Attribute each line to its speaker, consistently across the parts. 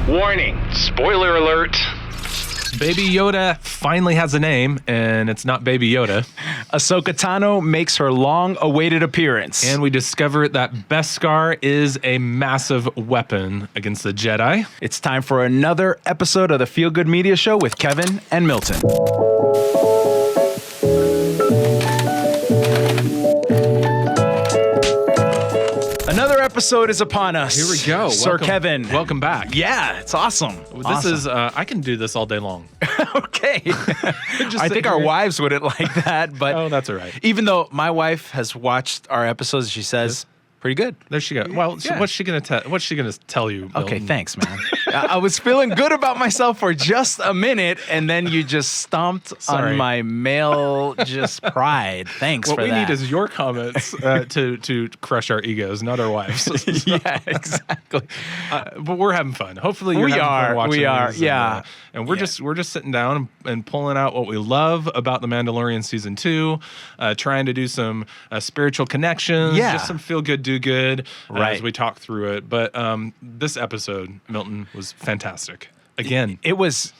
Speaker 1: Warning, spoiler alert.
Speaker 2: Baby Yoda finally has a name, and it's not Baby Yoda.
Speaker 3: Ahsoka Tano makes her long-awaited appearance.
Speaker 2: And we discover that Beskar is a massive weapon against the Jedi.
Speaker 3: It's time for another episode of the Feel Good Media Show with Kevin and Milton. Another episode is upon us.
Speaker 2: Here we go.
Speaker 3: Sir Kevin.
Speaker 2: Welcome back.
Speaker 3: Yeah, it's awesome.
Speaker 2: This is, I can do this all day long.
Speaker 3: Okay. I think our wives wouldn't like that, but
Speaker 2: Oh, that's all right.
Speaker 3: even though my wife has watched our episodes, she says, pretty good.
Speaker 2: There she goes. Well, so
Speaker 3: Yeah.
Speaker 2: what's she gonna tell you?
Speaker 3: Okay,
Speaker 2: Milton?
Speaker 3: thanks, man. I was feeling good about myself for just a minute, and then you just stomped
Speaker 2: Sorry.
Speaker 3: on my male pride. Thanks
Speaker 2: What
Speaker 3: for
Speaker 2: we
Speaker 3: that.
Speaker 2: need is your comments to crush our egos, not our wives.
Speaker 3: Yeah, exactly.
Speaker 2: But we're having fun. Hopefully, you're
Speaker 3: We
Speaker 2: having
Speaker 3: are,
Speaker 2: fun watching
Speaker 3: we are,
Speaker 2: these,
Speaker 3: yeah.
Speaker 2: And we're just sitting down and pulling out what we love about the Mandalorian season 2, trying to do some spiritual connections,
Speaker 3: Yeah.
Speaker 2: just some feel good, do good
Speaker 3: Right.
Speaker 2: as we talk through it. But this episode, Milton, was fantastic. Again,
Speaker 3: It was.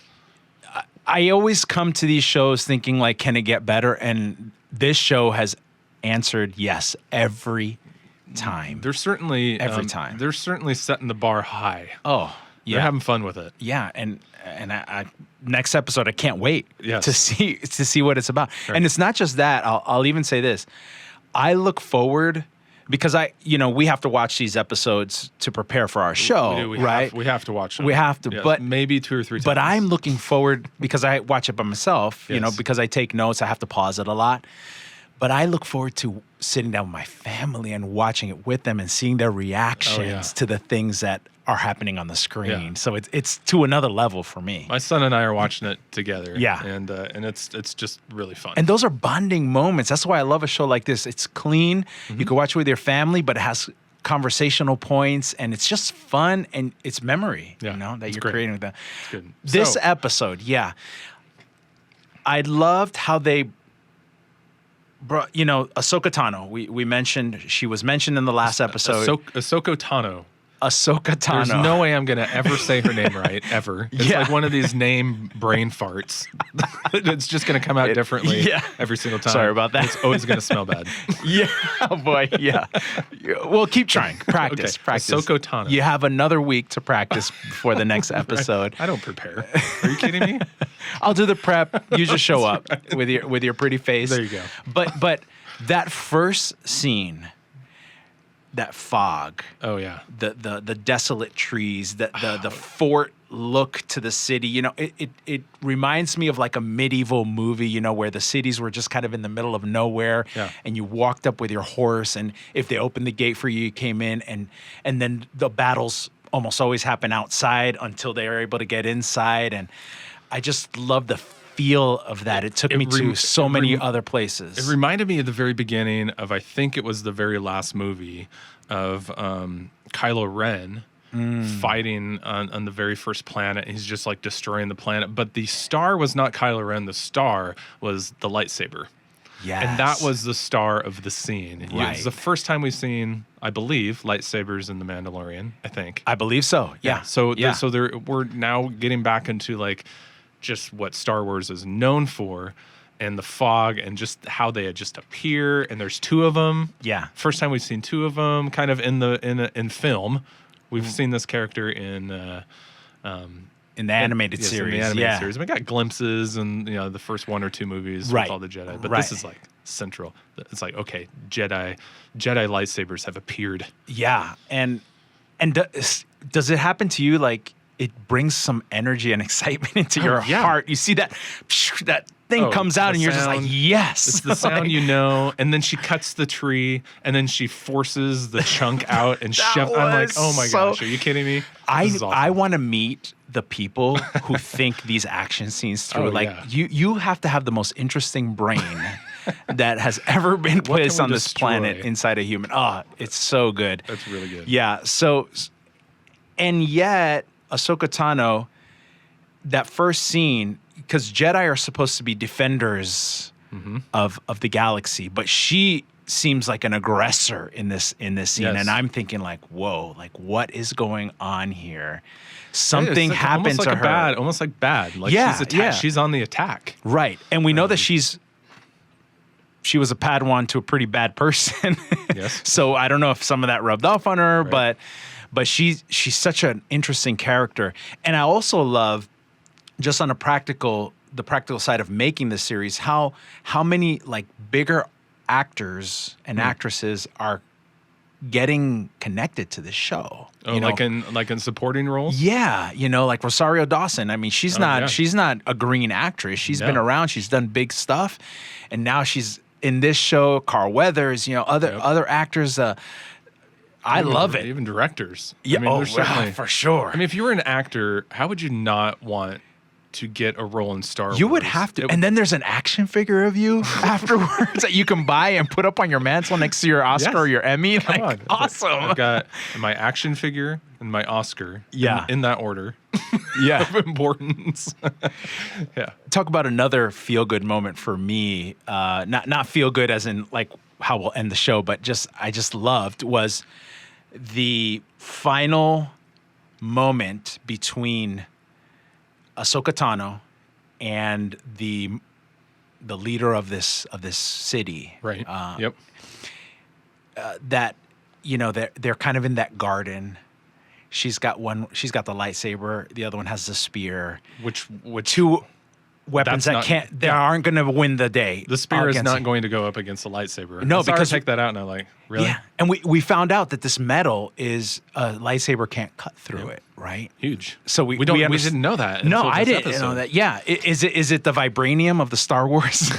Speaker 3: I always come to these shows thinking, like, can it get better? And this show has answered yes every time.
Speaker 2: they're certainly
Speaker 3: Every time.
Speaker 2: they're certainly setting the bar high.
Speaker 3: Oh, yeah.
Speaker 2: They're having fun with it.
Speaker 3: Yeah, and I next episode I can't wait
Speaker 2: Yes.
Speaker 3: to see what it's about.
Speaker 2: Right.
Speaker 3: And it's not just that. I'll even say this. I look forward because we have to watch these episodes to prepare for our show,
Speaker 2: We do.
Speaker 3: right?
Speaker 2: We have to watch them.
Speaker 3: We have to,
Speaker 2: Yes,
Speaker 3: but
Speaker 2: maybe 2 or 3 times.
Speaker 3: But I'm looking forward because I watch it by myself,
Speaker 2: Yes.
Speaker 3: because I take notes, I have to pause it a lot. But I look forward to sitting down with my family and watching it with them and seeing their reactions to the things that are happening on the screen.
Speaker 2: Yeah.
Speaker 3: So it's to another level for me.
Speaker 2: My son and I are watching it together.
Speaker 3: Yeah.
Speaker 2: and it's just really fun.
Speaker 3: And those are bonding moments. That's why I love a show like this. It's clean.
Speaker 2: Mm-hmm.
Speaker 3: You can watch it with your family, but it has conversational points, and it's just fun, and it's memory,
Speaker 2: Yeah,
Speaker 3: that
Speaker 2: it's
Speaker 3: you're
Speaker 2: great.
Speaker 3: creating with them.
Speaker 2: It's good.
Speaker 3: This
Speaker 2: So-
Speaker 3: episode, I loved how they brought, Ahsoka Tano. We mentioned, she was mentioned in the last episode.
Speaker 2: Ahsoka Tano.
Speaker 3: Ahsoka Tano.
Speaker 2: There's no way I'm gonna ever say her name right ever. It's
Speaker 3: Yeah.
Speaker 2: like one of these name brain farts. It's just gonna come out differently every single time.
Speaker 3: Sorry about that.
Speaker 2: It's always gonna smell bad.
Speaker 3: Yeah, oh boy, yeah. Well, keep trying. Practice,
Speaker 2: Okay.
Speaker 3: practice.
Speaker 2: Ahsoka Tano.
Speaker 3: You have another week to practice before the next episode.
Speaker 2: I don't prepare. Are you kidding me?
Speaker 3: I'll do the prep. You just show up with your pretty face.
Speaker 2: There you go.
Speaker 3: But that first scene, that fog,
Speaker 2: Oh yeah.
Speaker 3: the desolate trees, the fort look to the city, it reminds me of like a medieval movie, where the cities were just kind of in the middle of nowhere,
Speaker 2: Yeah.
Speaker 3: and you walked up with your horse, and if they opened the gate for you, you came in, and then the battles almost always happen outside until they are able to get inside, and I just love the feel of that. It took me to so many other places.
Speaker 2: It reminded me of the very beginning of, I think it was the very last movie of Kylo Ren fighting on the very first planet. He's just like destroying the planet. But the star was not Kylo Ren. The star was the lightsaber.
Speaker 3: Yes.
Speaker 2: And that was the star of the scene. It
Speaker 3: Right.
Speaker 2: was the first time we've seen, I believe, lightsabers in The Mandalorian, I think.
Speaker 3: I believe so. Yeah.
Speaker 2: So
Speaker 3: yeah.
Speaker 2: we're now getting back into like just what Star Wars is known for, and the fog, and just how they just appear. And there's 2 of them.
Speaker 3: Yeah.
Speaker 2: First time we've seen 2 of them, kind of in film. We've seen this character in
Speaker 3: in the animated
Speaker 2: yes,
Speaker 3: series.
Speaker 2: In the animated
Speaker 3: yeah.
Speaker 2: series. We got glimpses in the first 1 or 2 movies
Speaker 3: Right.
Speaker 2: with all the Jedi, but
Speaker 3: Right.
Speaker 2: this is like central. It's like, okay, Jedi lightsabers have appeared.
Speaker 3: Yeah, and does it happen to you? Like, it brings some energy and excitement into your
Speaker 2: yeah.
Speaker 3: heart. You see that thing
Speaker 2: Oh,
Speaker 3: comes out,
Speaker 2: the
Speaker 3: and you're just like,
Speaker 2: sound.
Speaker 3: yes.
Speaker 2: It's the sound, and then she cuts the tree, and then she forces the chunk out and shoves. I'm like,
Speaker 3: was
Speaker 2: oh my
Speaker 3: so-
Speaker 2: gosh, are you kidding me?
Speaker 3: I
Speaker 2: This is awesome.
Speaker 3: I want to meet the people who think these action scenes through.
Speaker 2: Oh,
Speaker 3: like,
Speaker 2: yeah.
Speaker 3: you have to have the most interesting brain that has ever been placed
Speaker 2: we
Speaker 3: on this
Speaker 2: destroy?
Speaker 3: planet inside a human. Oh, it's so good.
Speaker 2: That's really good.
Speaker 3: Yeah. So, and yet, Ahsoka Tano, that first scene, because Jedi are supposed to be defenders of the galaxy, but she seems like an aggressor in this scene,
Speaker 2: Yes.
Speaker 3: and I'm thinking like, whoa, like what is going on here? Something
Speaker 2: It's like
Speaker 3: happened
Speaker 2: almost
Speaker 3: to
Speaker 2: like
Speaker 3: her.
Speaker 2: almost like bad. Like
Speaker 3: Yeah,
Speaker 2: she's
Speaker 3: yeah.
Speaker 2: she's on the attack.
Speaker 3: Right. And we know that she was a Padawan to a pretty bad person.
Speaker 2: Yes.
Speaker 3: So I don't know if some of that rubbed off on her,
Speaker 2: Right.
Speaker 3: but she's such an interesting character. And I also love, just on the practical side of making this series, how many like bigger actors and actresses are getting connected to this show.
Speaker 2: Oh,
Speaker 3: you know?
Speaker 2: like in supporting roles.
Speaker 3: Yeah, like Rosario Dawson. I mean, she's not a green actress. She's been
Speaker 2: No.
Speaker 3: around. She's done big stuff, and now she's in this show. Carl Weathers, other actors. I love it.
Speaker 2: Even directors.
Speaker 3: Yeah,
Speaker 2: I mean, there's certainly,
Speaker 3: for sure.
Speaker 2: I mean, if you were an actor, how would you not want to get a role in Star Wars?
Speaker 3: You would have to. And then there's an action figure of you afterwards that you can buy and put up on your mantle next to your Oscar
Speaker 2: Yes.
Speaker 3: or your Emmy.
Speaker 2: Come
Speaker 3: Like,
Speaker 2: on.
Speaker 3: awesome.
Speaker 2: I've got my action figure and my Oscar.
Speaker 3: Yeah.
Speaker 2: In that order
Speaker 3: Yeah.
Speaker 2: of importance. Yeah.
Speaker 3: Talk about another feel-good moment for me. Not feel-good as in like how we'll end the show, but I just loved was the final moment between Ahsoka Tano and the leader of this city.
Speaker 2: Right. Yep.
Speaker 3: That they're kind of in that garden. She's got the lightsaber, the other one has the spear.
Speaker 2: Which
Speaker 3: Two weapons
Speaker 2: That's
Speaker 3: that
Speaker 2: not-
Speaker 3: aren't going to win the day.
Speaker 2: the spear is
Speaker 3: against
Speaker 2: not
Speaker 3: it.
Speaker 2: going to go up against the lightsaber.
Speaker 3: No,
Speaker 2: I saw her
Speaker 3: because-
Speaker 2: take that out and I'm like, really?
Speaker 3: Yeah, and we found out that this metal is a lightsaber can't cut through it, right?
Speaker 2: Huge.
Speaker 3: So we
Speaker 2: didn't know that.
Speaker 3: No,
Speaker 2: until
Speaker 3: I
Speaker 2: this
Speaker 3: didn't know
Speaker 2: episode.
Speaker 3: that. Yeah, is it the vibranium of the Star Wars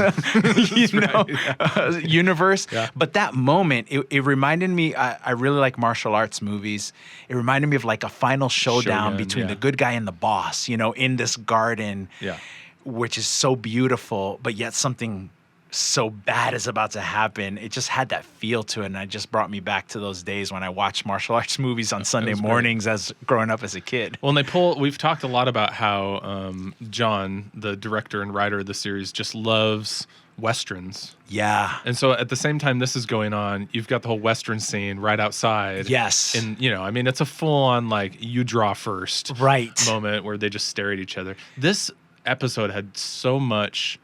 Speaker 3: universe?
Speaker 2: Yeah.
Speaker 3: But that moment, it reminded me. I really like martial arts movies. It reminded me of like a final showdown
Speaker 2: Shogun,
Speaker 3: between
Speaker 2: yeah.
Speaker 3: the good guy and the boss. In this garden.
Speaker 2: Yeah.
Speaker 3: Which is so beautiful, but yet something so bad is about to happen. It just had that feel to it, and it just brought me back to those days when I watched martial arts movies on Sunday
Speaker 2: was great.
Speaker 3: mornings as growing up as a kid.
Speaker 2: Well, and we've talked a lot about how John, the director and writer of the series, just loves Westerns.
Speaker 3: Yeah.
Speaker 2: And so at the same time this is going on, you've got the whole Western scene right outside.
Speaker 3: Yes.
Speaker 2: And, I mean, it's a full on like you draw first
Speaker 3: Right.
Speaker 2: moment where they just stare at each other. This episode had so much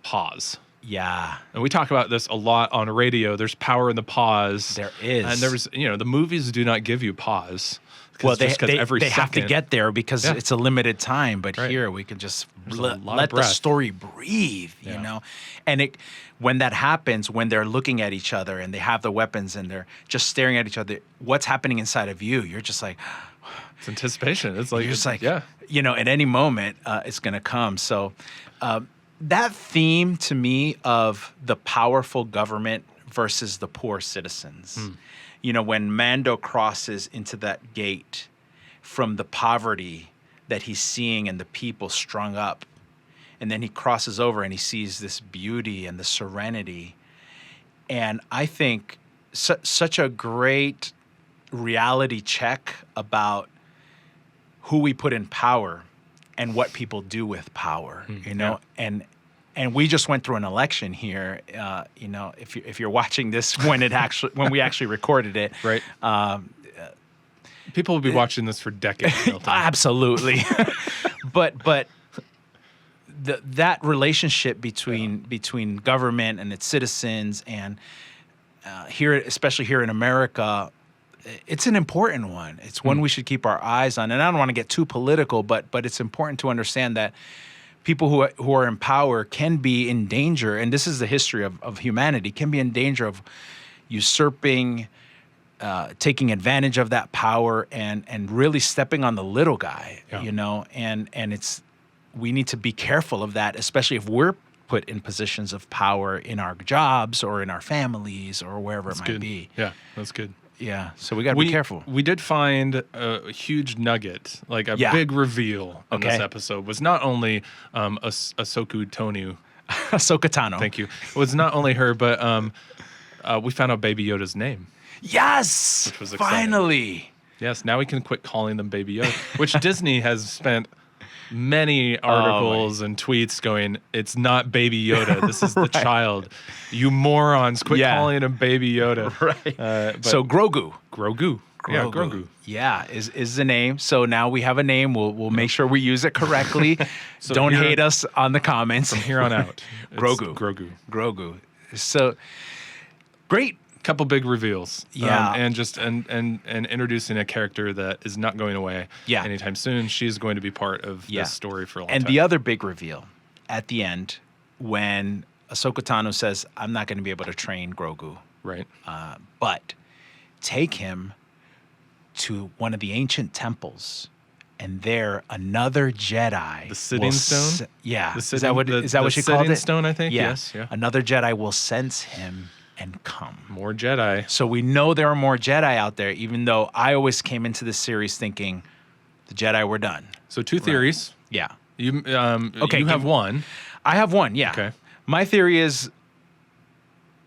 Speaker 2: pause.
Speaker 3: Yeah.
Speaker 2: And we talk about this a lot on radio. There's power in the pause.
Speaker 3: There is.
Speaker 2: And there was, the movies do not give you pause.
Speaker 3: Well, they
Speaker 2: every
Speaker 3: have to
Speaker 2: second-
Speaker 3: get there because
Speaker 2: Yeah.
Speaker 3: it's a limited time. But
Speaker 2: Right.
Speaker 3: here we can just
Speaker 2: There's a lot of
Speaker 3: let the
Speaker 2: breath.
Speaker 3: story breathe,
Speaker 2: Yeah.
Speaker 3: And when that happens, when they're looking at each other and they have the weapons and they're just staring at each other, what's happening inside of you? You're just like,
Speaker 2: It's anticipation. It's like,
Speaker 3: you're just like,
Speaker 2: yeah.
Speaker 3: at any moment it's going to come. So that theme to me of the powerful government versus the poor citizens, when Mando crosses into that gate from the poverty that he's seeing and the people strung up, and then he crosses over and he sees this beauty and the serenity. And I think such a great reality check about who we put in power and what people do with power,
Speaker 2: yeah.
Speaker 3: and we just went through an election here. If you're watching this when we actually recorded it,
Speaker 2: Right. People will be watching this for decades. Milton.
Speaker 3: absolutely. but that relationship between government and its citizens, and especially here in America, it's an important one. It's one we should keep our eyes on. And I don't want to get too political, but it's important to understand that people who are in power can be in danger, and this is the history of humanity, can be in danger of usurping, taking advantage of that power, and really stepping on the little guy,
Speaker 2: Yeah.
Speaker 3: and we need to be careful of that, especially if we're put in positions of power in our jobs or in our families or wherever
Speaker 2: That's
Speaker 3: it might
Speaker 2: good.
Speaker 3: be.
Speaker 2: Yeah, that's good.
Speaker 3: Yeah, so we got to be careful.
Speaker 2: We did find a huge nugget, like a
Speaker 3: Yeah.
Speaker 2: big reveal in this
Speaker 3: Okay.
Speaker 2: episode. Was not only Ahsoka Tonu.
Speaker 3: Ahsoka Tano.
Speaker 2: Thank you. It was not only her, but we found out Baby Yoda's name.
Speaker 3: Yes,
Speaker 2: Which was exciting.
Speaker 3: finally.
Speaker 2: Yes, now we can quit calling them Baby Yoda, which Disney has spent many articles and tweets going, "It's not Baby Yoda. This is the child. You morons! Quit calling him Baby Yoda."
Speaker 3: Right. So Grogu.
Speaker 2: Grogu. Yeah, Grogu.
Speaker 3: Yeah, is the name. So now we have a name. We'll make sure we use it correctly.
Speaker 2: So
Speaker 3: Don't hate us on the comments.
Speaker 2: From here on out,
Speaker 3: Grogu.
Speaker 2: Grogu.
Speaker 3: So great.
Speaker 2: Couple big reveals.
Speaker 3: Yeah.
Speaker 2: And introducing a character that is not going away anytime soon. She's going to be part of this story for a long time.
Speaker 3: And the other big reveal at the end when Ahsoka Tano says, "I'm not going to be able to train Grogu."
Speaker 2: Right.
Speaker 3: But take him to one of the ancient temples, and there another Jedi.
Speaker 2: The sitting stone?
Speaker 3: Yeah.
Speaker 2: The
Speaker 3: Is that what she called
Speaker 2: sitting
Speaker 3: it?
Speaker 2: stone, I think.
Speaker 3: Yeah.
Speaker 2: Yes. Yeah.
Speaker 3: Another Jedi will sense him and come.
Speaker 2: More Jedi.
Speaker 3: So we know there are more Jedi out there, even though I always came into this series thinking the Jedi were done.
Speaker 2: So two theories.
Speaker 3: Yeah.
Speaker 2: You have one.
Speaker 3: I have one, yeah.
Speaker 2: Okay.
Speaker 3: My theory is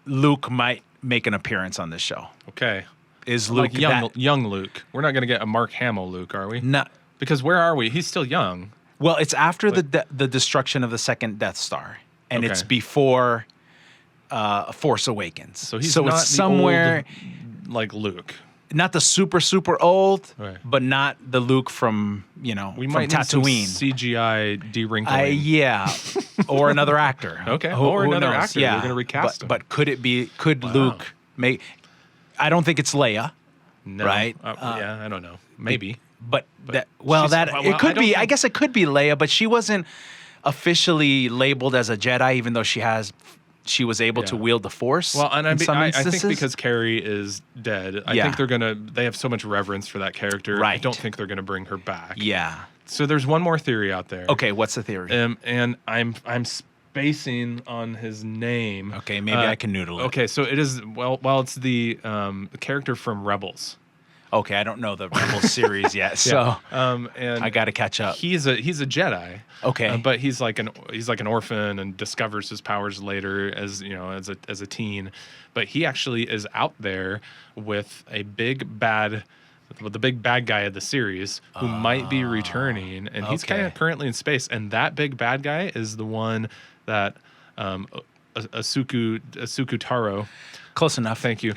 Speaker 3: Luke might make an appearance on this show.
Speaker 2: Okay.
Speaker 3: Is Luke
Speaker 2: like young Luke? We're not going to get a Mark Hamill Luke, are we?
Speaker 3: No.
Speaker 2: Because where are we? He's still young.
Speaker 3: Well, it's after the destruction of the second Death Star, and it's
Speaker 2: Okay.
Speaker 3: before Force Awakens.
Speaker 2: So he's
Speaker 3: so
Speaker 2: not
Speaker 3: it's somewhere,
Speaker 2: old, like Luke.
Speaker 3: not the super old,
Speaker 2: Right.
Speaker 3: but not the Luke from
Speaker 2: We
Speaker 3: from
Speaker 2: might need some
Speaker 3: Tatooine.
Speaker 2: CGI de-wrinkling.
Speaker 3: Yeah, or another actor.
Speaker 2: Okay,
Speaker 3: Who
Speaker 2: or another
Speaker 3: knows?
Speaker 2: actor.
Speaker 3: Yeah,
Speaker 2: We're gonna recast him.
Speaker 3: But could
Speaker 2: Wow.
Speaker 3: Luke make? I don't think it's Leia.
Speaker 2: No.
Speaker 3: Right?
Speaker 2: Yeah, I don't know. Maybe.
Speaker 3: But
Speaker 2: she's-
Speaker 3: it
Speaker 2: I
Speaker 3: could
Speaker 2: don't
Speaker 3: be. I
Speaker 2: think-
Speaker 3: guess it could be Leia, but she wasn't officially labeled as a Jedi, even though she was able to
Speaker 2: Yeah.
Speaker 3: wield the Force.
Speaker 2: Well, and
Speaker 3: in some
Speaker 2: I think
Speaker 3: instances.
Speaker 2: because Carrie is dead, I
Speaker 3: Yeah.
Speaker 2: think they have so much reverence for that character. I
Speaker 3: Right.
Speaker 2: don't think they're gonna bring her back.
Speaker 3: Yeah.
Speaker 2: So there's one more theory out there.
Speaker 3: Okay. What's the theory?
Speaker 2: And I'm spacing on his name.
Speaker 3: Okay, maybe I can noodle it.
Speaker 2: Okay, so it is it's the character from Rebels.
Speaker 3: Okay, I don't know the Rebel series yet, so
Speaker 2: And
Speaker 3: I got to catch up.
Speaker 2: He's a Jedi.
Speaker 3: Okay.
Speaker 2: But he's like an orphan and discovers his powers later as a teen. But he actually is out there with the big bad guy of the series who might be returning, and he's kind of currently in space. And that big bad guy is the one that Asuku Taro.
Speaker 3: Close enough.
Speaker 2: Thank you.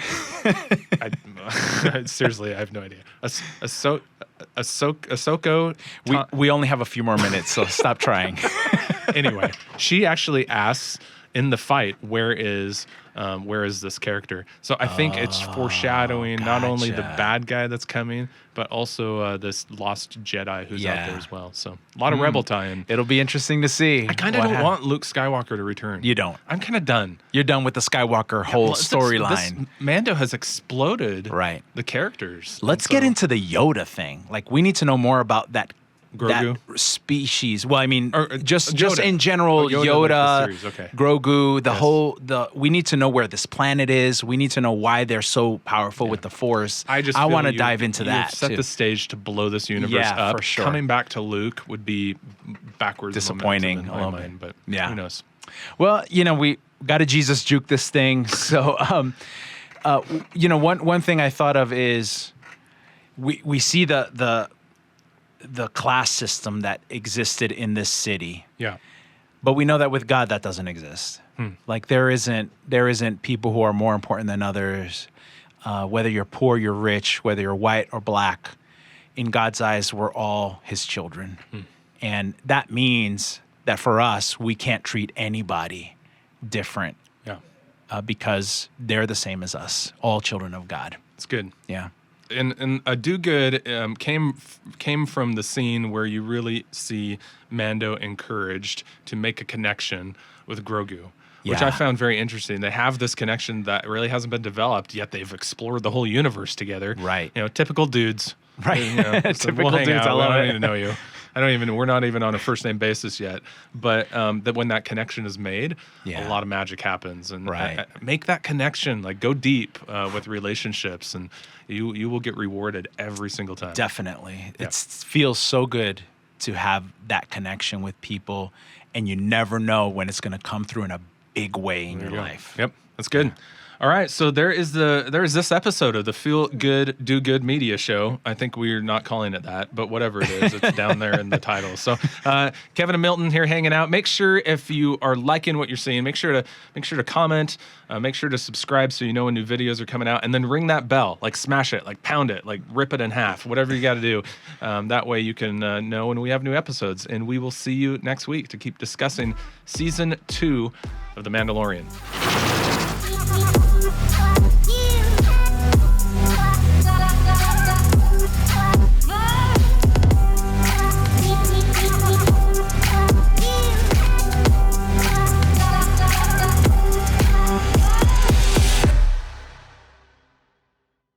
Speaker 2: Seriously, I have no idea. Ahsoka.
Speaker 3: We only have a few more minutes, so stop trying.
Speaker 2: Anyway, she actually asks in the fight, where is this character? So I think it's foreshadowing not only the
Speaker 3: gotcha.
Speaker 2: bad guy that's coming, but also this lost Jedi who's out there as well. So a lot of Rebel tie-in.
Speaker 3: It'll be interesting to see.
Speaker 2: I kind of don't want Luke Skywalker to return.
Speaker 3: You don't.
Speaker 2: I'm kind of done.
Speaker 3: You're done with the Skywalker whole storyline.
Speaker 2: Mando has exploded
Speaker 3: Right.
Speaker 2: the characters.
Speaker 3: Let's
Speaker 2: And
Speaker 3: get
Speaker 2: so-
Speaker 3: into the Yoda thing. Like, we need to know more about that
Speaker 2: Grogu?
Speaker 3: that species. Well, I mean,
Speaker 2: Or,
Speaker 3: just
Speaker 2: Yoda.
Speaker 3: in general,
Speaker 2: Oh, Yoda, like
Speaker 3: Yoda,
Speaker 2: the series, okay.
Speaker 3: Grogu,
Speaker 2: Yes.
Speaker 3: we need to know where this planet is. We need to know why they're so powerful with the Force.
Speaker 2: I
Speaker 3: want to
Speaker 2: feel
Speaker 3: dive into
Speaker 2: you've
Speaker 3: that
Speaker 2: set
Speaker 3: too.
Speaker 2: the stage to blow this universe
Speaker 3: Yeah,
Speaker 2: up.
Speaker 3: for sure.
Speaker 2: Coming back to Luke would be backwards
Speaker 3: Disappointing
Speaker 2: momentum
Speaker 3: a
Speaker 2: in
Speaker 3: little
Speaker 2: my
Speaker 3: bit.
Speaker 2: mind, but
Speaker 3: Yeah.
Speaker 2: who knows?
Speaker 3: Well, we got to Jesus juke this thing. So, one thing I thought of is we see the class system that existed in this city,
Speaker 2: Yeah.
Speaker 3: but we know that with God that doesn't exist. Like there isn't people who are more important than others. Whether you're poor, you're rich, whether you're white or black, in God's eyes, we're all His children, and that means that for us, we can't treat anybody different.
Speaker 2: Yeah.
Speaker 3: Because they're the same as us, all children of God.
Speaker 2: It's good.
Speaker 3: Yeah.
Speaker 2: And a do good came from the scene where you really see Mando encouraged to make a connection with Grogu, which
Speaker 3: Yeah.
Speaker 2: I found very interesting. They have this connection that really hasn't been developed yet. They've explored the whole universe together.
Speaker 3: Right.
Speaker 2: Typical dudes.
Speaker 3: Right.
Speaker 2: So
Speaker 3: Typical
Speaker 2: we'll hang
Speaker 3: dudes.
Speaker 2: out.
Speaker 3: I love
Speaker 2: I don't
Speaker 3: it.
Speaker 2: need to know you. We're not even on a first name basis yet. But that when that connection is made,
Speaker 3: Yeah.
Speaker 2: a lot of magic happens. And
Speaker 3: Right.
Speaker 2: make that connection, like go deep with relationships, and you will get rewarded every single time.
Speaker 3: Definitely.
Speaker 2: Yeah.
Speaker 3: It feels so good to have that connection with people, and you never know when it's going to come through in a big way in your
Speaker 2: There you go.
Speaker 3: life.
Speaker 2: Yep, that's good. All right, so there is this episode of the Feel Good Do Good Media Show. I think we're not calling it that, but whatever it is, it's down there in the title. So Kevin and Milton here hanging out. Make sure if you are liking what you're seeing, make sure to comment, make sure to subscribe so you know when new videos are coming out, and then ring that bell, like smash it, like pound it, like rip it in half, whatever you got to do. That way you can know when we have new episodes, and we will see you next week to keep discussing season 2 of The Mandalorian.
Speaker 4: Yeah.